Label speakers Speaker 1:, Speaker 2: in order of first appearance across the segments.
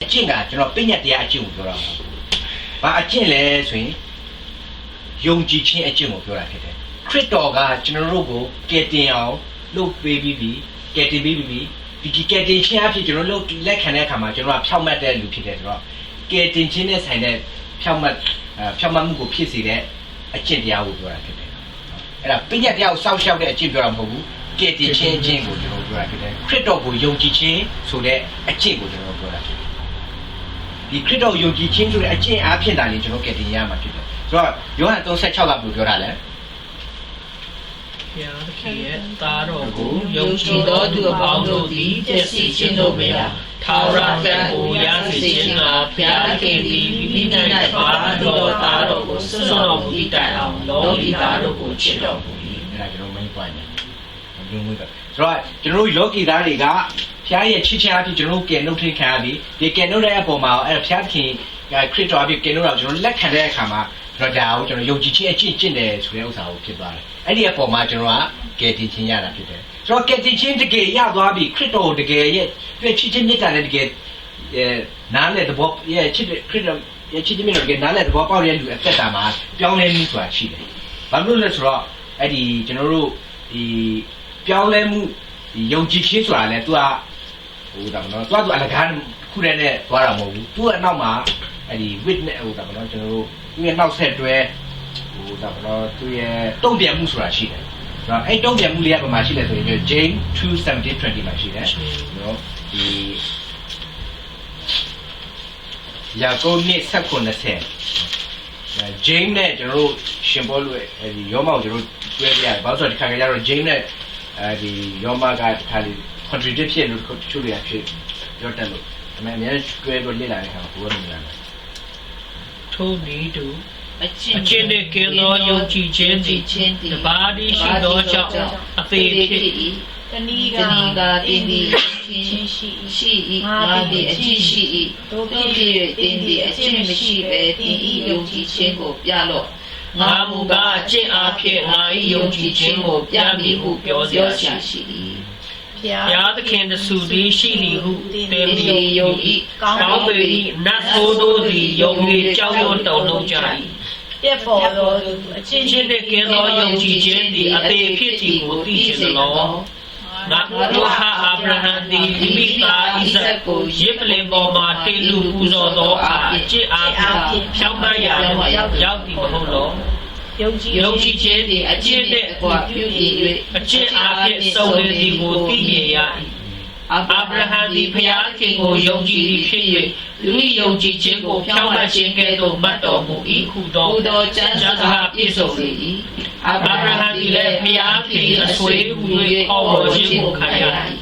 Speaker 1: ကျင့်ကကျွန်တော်ပြညတ်တရားအကျင့်ကိုပြောတာ။ဘာအကျင့်လဲဆိုရင်ယုံကြည်ခြင်းအကျင့်ကိုပြောတာဖြစ်တယ်။ခရစ်တော်ကကျွန်တော်တို့ကိုကယ်တင်အောင်လုပ်ပေးပြီးကယ်တင်ပေးပြီးဒီကယ်တင်ခြင်းအဖြစ်ကျွန်တော်တို့လက်ခံတဲ့အခါမှာကျွန်တော်ကဖြောင့်မတ်တဲ့လူဖြစ်တယ်ဆိုတော့ကယ်တင်ခြင်းနဲ့ဆိုင်တဲ့ဖြောင့်မတ်မှုကိုဖြစ်စေတဲ့အကျင့်တရားကိုပြောတာဖြစ်တယ်။အဲ့ဒါပြညတ်တရားကိုစောင့်ရှောက်တဲ့အကျင့်ပြောတာမဟုတ်ဘူး။ကယ်တင်ခြင်းအကျင့်ကိုကျွန်တော်ပြောတာဖြစ်တယ်။ခရစ်တော်ကိုယုံကြည်ခြင်းဆိုတဲ့အကျင့်ကိုကျွန်တော်ပြောတာဖြစ်တယ်။ဒီခရစ်တော်ယုံကြည်ခြင်းဆိုတဲ့အကျင့်အားဖြင့်တာလေးကျွန်တော်ကယ်တင်ရမှာဖြစ်တယ်။ဆိုတော့ယောဟန်3:16ကဘယ်လိုပြောတာလဲ။
Speaker 2: ဘုရားသခင်ရဲ့သားတော်ကိုယုံကြည်သောသူအပေါင်းတို့သည်ပျက်စီးခြင်းတို့မရထာဝရဘုရားကိုရစေခြင်းကဘုရားသခင်သည်မိမိ၌ပါတော်သားတော်ကိုစွန့်တော်မူသည့်တိုင်အောင်လောကီသားတို့ကိုချစ်တော်မူ၏
Speaker 1: ။အဲ့ဒါကျွန်တော် main point နဲ့ဘယ်လိုမျိုးလဲ။ဆိုတော့ကျွန်တော်ယောဂီသားတွေကဘုရားရဲ့ချစ်ခြင်းအဖြစ်ကျွန်တော်ကယ်နှုတ်ထင်ခံရပြီးဒီကယ်နှုတ်တဲ့အပေါ်မှာအဲ့ဘုရားသခင်ခရစ်တော်အဖြစ်ကယ်နှုတ်တော့ကျွန်တော်လက်ခံတဲ့အခါမှာကျွန်တော်ဒါကိုကျွန်တော်ယုံကြည်ခြင်းအကျင့်ကျင့်တယ်ဆိုတဲ့ဥစ္စာကိုဖြစ်သွားတယ်။အဲ့ဒီအပေါ်မှာကျွန်တော်ကကယ်တင်ခြင်းရတာဖြစ်တယ်။ဆိုတော့ကယ်တင်ခြင်းတကယ်ရသွားပြီခရစ်တော်တကယ်ရဲ့ချစ်ခြင်းမြတ်တာလည်းတကယ်နားလေတဘောရဲ့ချစ်ခရစ်တော်ရဲ့ချစ်ခြင်းမြတ်တာတကယ်နားလေတဘောပေါက်တဲ့လူအသက်တာမှာပြောင်းလဲမှုဆိုတာရှိတယ်။ဘာလို့လဲဆိုတော့အဲ့ဒီကျွန်တော်တို့ဒီပြောင်းလဲမှုဒီယုံကြည်ခြင်းဆိုတာလည်းသူကဟိုဒါမနော်သူအလကားခုတည်းနဲ့သွားတာမဟုတ်ဘူး။သူကအနောက်မှာအဲ့ဒီ witness ဟိုဒါမနော်ကျွန်တော်တို့သူရဲ့နောက်ဆက်တွဲဟိုဒါမနော်သူရဲ့တုံ့ပြန်မှုဆိုတာရှိတယ်။ဆိုတော့အဲ့တုံ့ပြန်မှုလေးကဘာမှရှိလဲဆိုရင် James 2:17-20မှာရှိတယ်နော်ဒီယာကုပ်နဲ့7:90 James နဲ့ကျွန်တော်တို့ရှင်ဘောလို့အဲဒီယောမကိုကျွန်တော်တွဲပြရတယ်ဘာလို့ဆိုတော့ဒီခါကျတော့ James နဲ့အဲဒီယောမကဒီခါလေး contradict ဖြစ်လို့ချိုးရဖြစ်ပြောတယ်လို့ဒါပေမဲ့အများကြီးတွဲလို့လေ့လာတဲ့အခါမှာဘယ်လိုလဲ
Speaker 2: ထိုနည်းတူအကျင့်နဲ့ကင်းသောယုံကြည်ခြင်းသည်တပါးတည်းရှိသောကြောင့်အသေးဖြစ်၏
Speaker 3: တဏီကတင်းသည်ရှိ၏ငါသည်အကျင့်ရှိ၏တို့ဖြစ်၍တင်းသည်အကျင့်မရှိဘဲတင်း၏ယုံကြည်ခြင်းကိုပြလော့
Speaker 2: ငါမူကားအကျင့်အားဖြင့်ငါ၏ယုံကြည်ခြင်းကိုပြမည်ဟုပြောเสียရှိ၏ဘုရားသခင်တဆူတည်းရှိသည်ဟုသင်သည်ယုံ၏ကောင်းပေ၏နတ်ဆိုးတို့သည်ယုံ၍ကြောက်ရွံ့တုန်လှုပ်ကြ၏
Speaker 3: ပြက်ပေါ်သောအချင်း
Speaker 2: ချင်းနှင့်ကင်းသောယုံကြည်ခြင်းသည်အသေးဖြစ်သည်ကိုသိခြင်းလောငါတို့ဟာအာဗြဟံသည်မိမိသားဣဇက်ကိုယစ်ပလင်ပေါ်မှာတေလူပူဇော်သောအခါအကျင့်အားဖြင့်ဖြောင်းမရာသို့ရောက်သည်မဟုတ်လောယုံကြည်ခြင်းသည်အကျင့်နှင့်အကွာပြု၍အကျင့်အားဖြင့်စုံလင်သည်ကိုသိမြင်ရ၏အာဗြဟံသည်ဘုရားခင်ကိုယုံကြည်သည်ဖြစ်၍လူ၏ယုံကြည်ခြင်းကိုဖြောင်းမခြင်းကဲ့သို့မှတ်တော်မူ၏ဟုသောကျမ်းစာပြည့်စုံလေ၏အာဗြဟံသည်လည်းဘုရားခင်အဆွေဟူ၍ခေါ်ဝေါ်ခြင်းကိုခံရ၏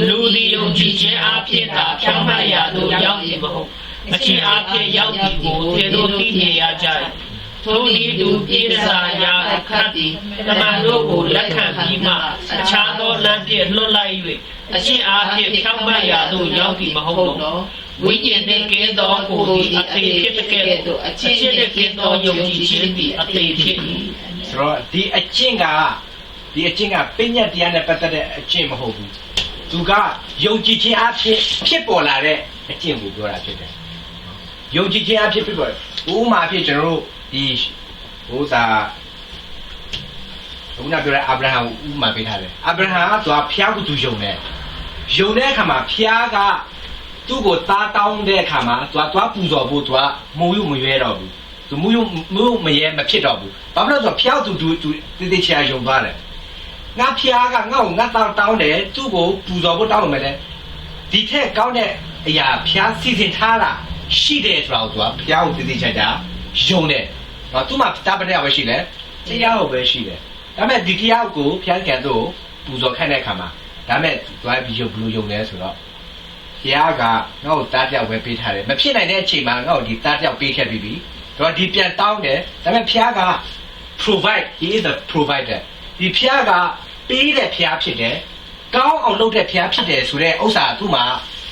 Speaker 2: လူသည်ယုံကြည်ခြင်းအားဖြင့်သာဖြောင်းမရာသို့ရောက်သည်မဟုတ်အကျင့်အားဖြင့်ရောက်သည်ကိုသင်တို့သိမြင်ရကြ၏ထိုနည်းတူပြေစာရာအခတ်သည်တမန်တို့ကိုလက်ခံပြီးမှအခြားသောလမ်းဖြင့်လွတ်လိုက်၍အကျင့်အားဖြင့်ဖြောင်းမရာသို့ရောက်သည်မဟုတ်လောဝိညာဉ်နှင့်ကင်းသောကိုယ်သည်အသေးဖြစ်တဲ့ကဲ့သို့အကျင့်နှင့်ကင်းသောယုံကြည်ခြင်းသည်အသေးဖြစ်၏
Speaker 1: ဆိုတော့ဒီအကျင့်ကပညာတရားနဲ့ပတ်သက်တဲ့အကျင့်မဟုတ်ဘူးသူကယုံကြည်ခြင်းအဖြစ်ဖြစ်ပေါ်လာတဲ့အကျင့်ကိုပြောတာဖြစ်တယ်ယုံကြည်ခြင်းအဖြစ်ဖြစ်ပေါ်ဥပမာအဖြစ်ကျွန်တော်တို့ဒီဟိုသာဘုရားပြောတဲ့အာဗြဟံဥပမာပေးထားတယ်အာဗြဟံကသူကဖျားကိုသူယုံတဲ့အခါမှာဖျားကသူ့ကိုသားတောင်းတဲ့အခါမှာသူကပူဇော်ဖို့သူကမုံရုပ်မရွဲတော့ဘူးသူမုံမရဲမဖြစ်တော့ဘူးဘာဖြစ်လို့ဆိုတော့ဖျားသူတေးချာယုံသွားတယ်ငါဖျားကငါ့ကိုငါတောင်းတယ်သူ့ကိုပူဇော်ဖို့တောင်းမယ်လေဒီထက်ကောင်းတဲ့အရာဖျားစီစဉ်ထားတာရှိတယ်ဆိုတော့သူကဖျားကိုတေးချာယုံတယ်သူ့မှာတာပတဲ့ပဲရှိတယ်တရားကိုပဲရှိတယ်ဒါပေမဲ့ဒီတရားကိုဖျားကန်တို့ပူဇော်ခိုင်းတဲ့အခါမှာဒါပေမဲ့သူကဘယ်လိုယုံလဲဆိုတော့ဘုရားကငါ့ကိုတားပြောက်ပဲပေးထားတယ်မဖြစ်နိုင်တဲ့အချိန်မှာငါ့ကိုဒီတားပြောက်ပေးခဲ့ပြီးတော့ဒီပြန်တောင်းတယ်ဒါပေမဲ့ဘုရားက provide he is the provider ဒီဘုရားကပေးတဲ့ဘုရားဖြစ်တယ်ကောင်းအောင်လုပ်တဲ့ဘုရားဖြစ်တယ်ဆိုတဲ့ဥစ္စာသူ့မှာ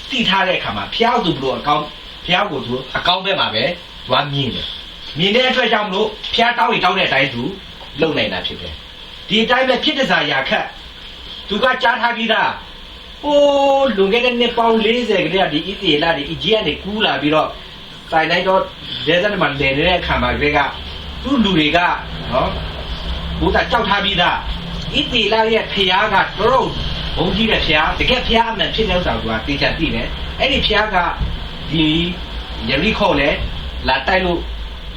Speaker 1: သိထားတဲ့အခါမှာဘုရားသူဘလို့အကောင်းဘုရားကိုသူအကောင်းဘက်မှာပဲသူကမြင်တယ်မြင်တဲ့အတွက်ကြောင့်မလို့ဘုရားတောင်းတဲ့အတိုင်းသူလုပ်နိုင်တာဖြစ်တယ်ဒီအတိုင်းပဲဖြစ်တဲ့စာရာခတ်သူကကြားထားပြီးသားဟ လွန်ခဲ့တဲ့နှစ်ပေါင်း40ကတည်းကဒီဣတိလာဒီအကြီးကနေကူးလာပြီးတော့တိုင်လိုက်တော့ဒေသမှာလည်နေတဲ့အခါမှာတွေကသူ့လူတွေကနော်ဘုရားကြောက်ထားပြီးသားဣတိလာရဲ့ဖျားကတော်တော်ဘုံကြီးတဲ့ဖျားတကယ်ဖျားအမှန်ဖြစ်တဲ့ဥစ္စာကတေချာသိတယ်အဲ့ဒီဖျားကဒီယရိခေါလဲလာတိုက်လို့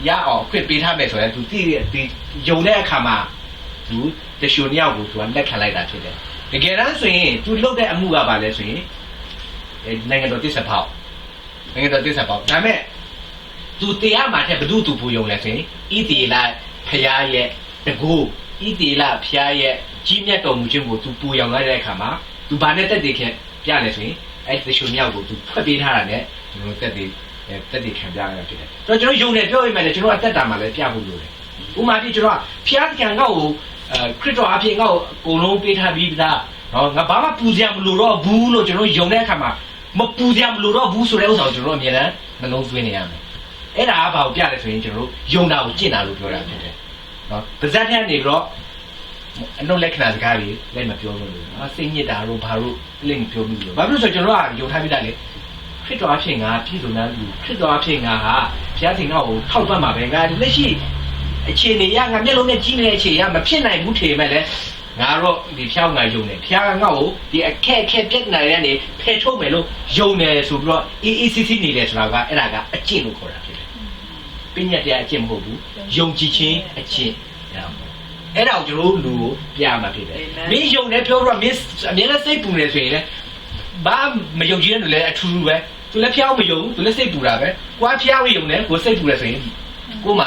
Speaker 1: ရအောင်ခွင့်ပေးထားမယ်ဆိုရင်သူသိတဲ့ဒီယုံတဲ့အခါမှာသူတရှုံမြောက်ကိုသူကလက်ခံလိုက်တာဖြစ်တယ်တကယ်တမ်းဆိုရင်သူလုပ်တဲ့အမှုကဘာလဲဆိုရင်နိုင်ငံတော်တစ္ဆဖောက်နိုင်ငံတော်တစ္ဆဖောက်ဒါပေမဲ့သူတရားမှာတဲ့ဘု သူပူယုံလဲဆိုရင်ဣတိလာဖျားရဲ့တကူဣတိလာဖျားရဲ့ကြီးမြတ်တော်မူခြင်းကိုသူပူယုံလိုက်တဲ့အခါမှာသူဘာနဲ့တက်တည်ခဲ့ပြလဲဆိုရင်အဲ့တရှုံမြောက်ကိုသူဖွက်ပေးထားတာနဲ့ကျွန်တော်တက်တည်ခံပြရတာဖြစ်တယ်ဆိုတော့ကျွန်တော်ယုံတယ်ပြောရမယ်လေကျွန်တော်အသက်တာမှာလည်းပြဖို့လိုတယ်ဥမာပြကျွန်တော်ဖျားကံကောက်ကိုခရစ်တော်အဖြစ်ကောက်အကုန်လုံးပေးထားပြီးသားနော်ငါဘာမှပူစရာမလိုတော့ဘူးလို့ကျွန်တော်ယုံတဲ့အခါမှာမပူစရာမလိုတော့ဘူးဆိုတဲ့ဥစ္စာကိုကျွန်တော်အမြဲတမ်းနှလုံးသွင်းနေရမယ်အဲ့ဒါကဘာကိုပြလဲဆိုရင်ကျွန်တော်ယုံတာကိုကျင့်တာလို့ပြောတာဖြစ်တယ်နော်ပါဇက်ထဲနေပြီးတော့အနှုတ်လက္ခဏာစကားတွေလည်းမပြောလို့လို့စိတ်ညစ်တာတို့ဘာလို့လည်းမပြောဘူးလို့ဘာဖြစ်လို့ဆိုကျွန်တော်ကယုံထားပြီးသားလေခရစ်တော်အဖြစ်ငါပြည်စုံတဲ့လူခရစ်တော်အဖြစ်ငါဟာဘုရားသခင်ကိုထောက်ပံ့မှာပဲငါလက်ရှိအခြေအနေရငါမျက်လုံးနဲ့ကြီးနေတဲ့အခြေရမဖြစ်နိုင်ဘူးထင်မဲ့လဲငါတော့ဒီဖျောက်ငါယုံတယ်ဖျားငါ့ကိုဒီအခက်ပြက်နေရတဲ့ဖယ်ထုတ်မယ်လို့ယုံတယ်ဆိုပြီးတော့AACC နေတယ်ဆိုတာကအဲ့ဒါကအကျင့်လို့ခေါ်တာဖြစ်တယ်ပညာတရားအကျင့်မဟုတ်ဘူးယုံကြည်ခြင်းအကျင့်အဲ့ဒါကိုကျွန်တော်လူကိုပြမှာဖြစ်တယ်မင်းယုံတယ်ပြောတော့မင်းအမြဲတမ်းစိတ်ပူနေဆိုရင်လည်းဘာမယုံကြည်တဲ့လူလည်းအထူးပဲသူလည်းဖျောက်မယုံသူလည်းစိတ်ပူတာပဲကိုကဖျောက်ယုံတယ်ကိုစိတ်ပူတယ်ဆိုရင်ကိုမှ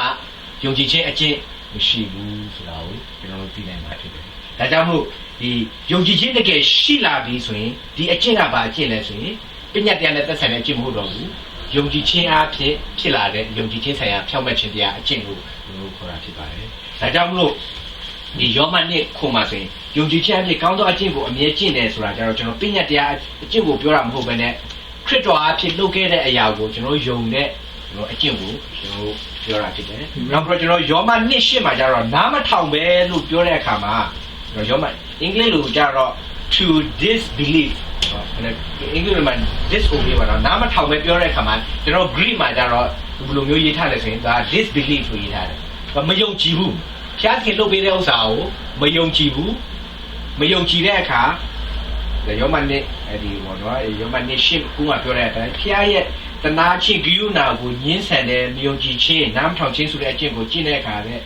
Speaker 1: ယုံကြည်ခြင်းအကျင့်မရှိဘူးဆိုတာကိုကျွန်တော်တို့သိနိုင်မှာဖြစ်တယ်။ဒါကြောင့်မို့ဒီယုံကြည်ခြင်းတကယ်ရှိလာပြီဆိုရင်ဒီအကျင့်ကဘာအကျင့်လဲဆိုရင်ပညာတရားနဲ့သက်ဆိုင်တဲ့အကျင့်မဟုတ်တော့ဘူး။ယုံကြည်ခြင်းအဖြစ်ဖြစ်လာတဲ့ယုံကြည်ခြင်းဆိုင်ရာဖြောင့်မတ်ခြင်းတရားအကျင့်ကိုကျွန်တော်တို့ခေါ်တာဖြစ်ပါတယ်။ဒါကြောင့်မို့ဒီယောမနှစ်ခုမှာဆိုရင်ယုံကြည်ခြင်းအဖြစ်ကောင်းသောအကျင့်ကိုအမြဲကျင့်တယ်ဆိုတာကျတော့ကျွန်တော်ပညာတရားအကျင့်ကိုပြောတာမဟုတ်ဘဲနဲ့ခရစ်တော်အဖြစ်လုပ်ခဲ့တဲ့အရာကိုကျွန်တော်ယုံတဲ့ကျွန်တော်အကျင့်ကိုကျွန်တော်ပြောတာဖြစ်တယ်။နောက်ပြီးကျွန်တော်ယောမနှစ်ရှစ်မှာကျတော့နားမထောင်ပဲလို့ပြောတဲ့အခါမှာကျွန်တော်ယောမအင်္ဂလိပ်လိုကျတော့ to disbelieve အင်္ဂလိပ်မှာ disobey ပါတော့နားမထောင်ပဲပြောတဲ့အခါမှာကျွန်တော် Greek မှာကျတော့ဘယ်လိုမျိုးရေးထားလဲဆိုရင်ဒါ disbelieve ဆိုရေးထားတယ်။မယုံကြည်ဘူး။ဖျားခင်လုပ်ပေးတဲ့ဥစ္စာကိုမယုံကြည်ဘူး။မယုံကြည်တဲ့အခါယောမနှစ်ဒီဘောနော်ယောမနှစ်ရှစ်ခုမှပြောတဲ့အတိုင်းဖျားရဲ့တနာချင်းဂိယုနာကိုညှင်းဆန်တဲ့မယုံကြည်ခြင်းနားမထောင်ခြင်းဆိုတဲ့အကျင့်ကိုကျင့်တဲ့အခါနဲ့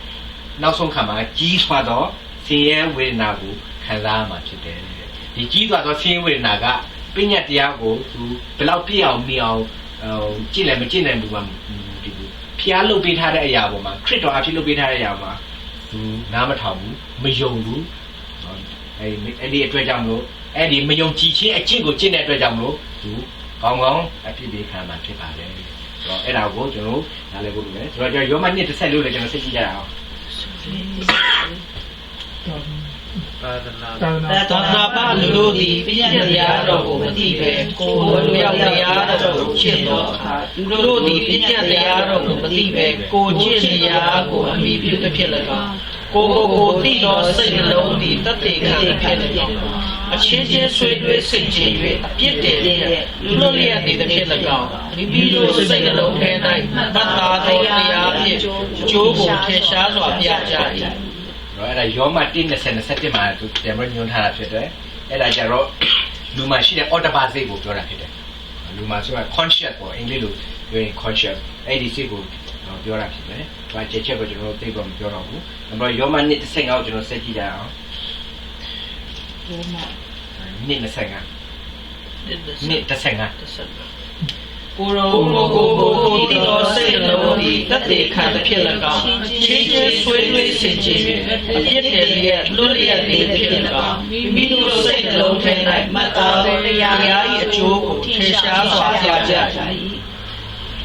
Speaker 1: နောက်ဆုံးခါမှာကြီးစွာသောဆင်းရဲဝေဒနာကိုခံစားရမှာဖြစ်တယ်ဒီကြီးစွာသောဆင်းရဲဝေဒနာကပညာတရားကိုသူဘယ်လောက်ပြည့်အောင်မြင်အောင်ကျင့်လည်းမကျင့်နိုင်ဘူးမှဒီဖျားလုပ်ပေးထားတဲ့အရာပေါ်မှာခရစ်တော်အဖြစ်လုပ်ပေးထားတဲ့အရာမှာသူနားမထောင်ဘူးမယုံဘူးအဲ့ဒီအတွက်ကြောင့်လို့အဲ့ဒီမယုံကြည်ခြင်းအကျင့်ကိုကျင့်တဲ့အတွက်ကြောင့်လို့သူကောင်းကောင်းအဖြစ်ပေးခံမှာဖြစ်ပါတယ်ဆိုတော့အဲ့ဒါကိုကျွန်တော်နားလည်ဖို့လိုတယ်ဆိုတော့ကျွန်တော်ယောမနှစ်30လို့လည်းကျွန်တော်စိတ်ကြည့်ကြရအောင်
Speaker 2: သာသနာပလူတို့သည်ပညာတရားတော်ကိုမသိပဲကိုယ်ဝေရောက်တရားတော်ကိုကျင့်တော်အခါလူတို့သည်ပညာတရားတော်ကိုမသိပဲကိုယ်ကျင့်တရားကိုအမိပြုသဖြင့်၎င်းကိုသိသောစိတ်နှလုံးသည်တတ်သိခံဖြစ်၎င်းအချင်းချင်းဆွေးနွေးစိတ်ချင်း၍အပြစ်တင်လူတို့လျက်သည်သဖြင့်၎င်းမိမိတို့စိတ်နှလုံးထဲ၌မှတ်သားသောတရားဖြင့်ကျိုးကိုထင်ရှားစွာပြကြ၏
Speaker 1: အဲ့ဒါယောမ1:20-21မှာသူတယ်မညွှန်ထားတာဖြစ်တယ်အဲ့ဒါကြတော့လူမရှိတဲ့ autobase ကိုပြောတာဖြစ်တယ်လူမဆိုတာ conscious ပေါ့အင်္ဂလိပ်လိုပြောရင် conscious အဲ့ဒီစိတ်ကိုပြောတာဖြစ်တယ်ဘာချက်ချက်ကိုကျွန်တော်သိတော့မပြောတော့ဘူးဒါပေမဲ့ယောမ1:25ကိုကျွန်တော်စက်ကြည့်ကြအောင်ယောမ1:25
Speaker 2: ကိုရောကိုဒီတော်စိတ်နှလုံးသည်တတ်သိခံဖြစ်၎င်းချင်းချင်းဆွေးနွေးဆင်ခြင်အပြစ်တယ်ရဲ့လွတ်လျက်နေဖြစ်၎င်းမိမိတို့စိတ်နှလုံးထဲ၌မှတ်သားသောတရား၏အကျိုးကိုထင်ရှားစွာပြကြ၏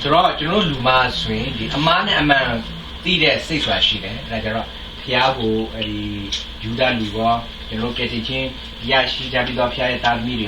Speaker 1: ဆိုတော့ကျွန်တော်လူမဆိုရင်ဒီအမှားနဲ့အမှန်သိတဲ့စိတ်ဆိုတာရှိတယ်အဲဒါကြတော့ဖျားကိုအဲဒီယူဒလူရောကျွန်တော်ကတိချင်းရရှိကြပြီးတော့ဖျားရဲ့တာသမီတွေ